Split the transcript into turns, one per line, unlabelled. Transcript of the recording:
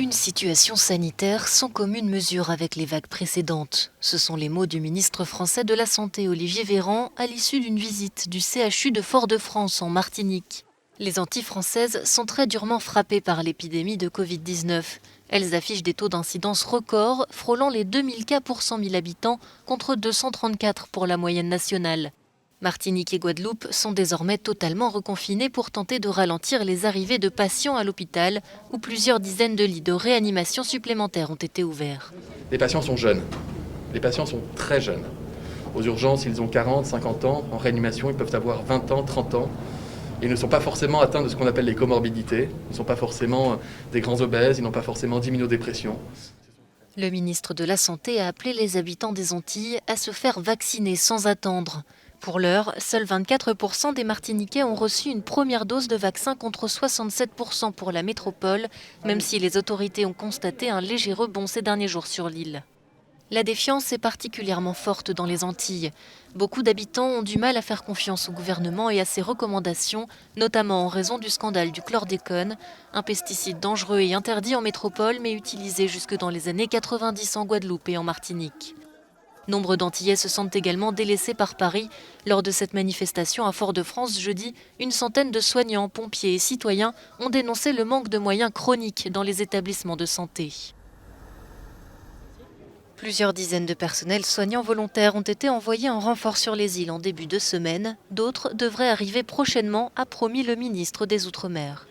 Une situation sanitaire sans commune mesure avec les vagues précédentes. Ce sont les mots du ministre français de la Santé Olivier Véran à l'issue d'une visite du CHU de Fort-de-France en Martinique. Les Antilles françaises sont très durement frappées par l'épidémie de Covid-19. Elles affichent des taux d'incidence records frôlant les 2000 cas pour 100 000 habitants contre 234 pour la moyenne nationale. Martinique et Guadeloupe sont désormais totalement reconfinés pour tenter de ralentir les arrivées de patients à l'hôpital, où plusieurs dizaines de lits de réanimation supplémentaires ont été ouverts.
Les patients sont jeunes, les patients sont très jeunes. Aux urgences, ils ont 40, 50 ans. En réanimation, ils peuvent avoir 20 ans, 30 ans. Ils ne sont pas forcément atteints de ce qu'on appelle les comorbidités. Ils ne sont pas forcément des grands obèses, ils n'ont pas forcément d'immunodépression.
Le ministre de la Santé a appelé les habitants des Antilles à se faire vacciner sans attendre. Pour l'heure, seuls 24% des Martiniquais ont reçu une première dose de vaccin contre 67% pour la métropole, même si les autorités ont constaté un léger rebond ces derniers jours sur l'île. La défiance est particulièrement forte dans les Antilles. Beaucoup d'habitants ont du mal à faire confiance au gouvernement et à ses recommandations, notamment en raison du scandale du chlordécone, un pesticide dangereux et interdit en métropole, mais utilisé jusque dans les années 90 en Guadeloupe et en Martinique. Nombre d'Antillais se sentent également délaissés par Paris. Lors de cette manifestation à Fort-de-France jeudi, une centaine de soignants, pompiers et citoyens ont dénoncé le manque de moyens chroniques dans les établissements de santé. Plusieurs dizaines de personnels soignants volontaires ont été envoyés en renfort sur les îles en début de semaine. D'autres devraient arriver prochainement, a promis le ministre des Outre-mer.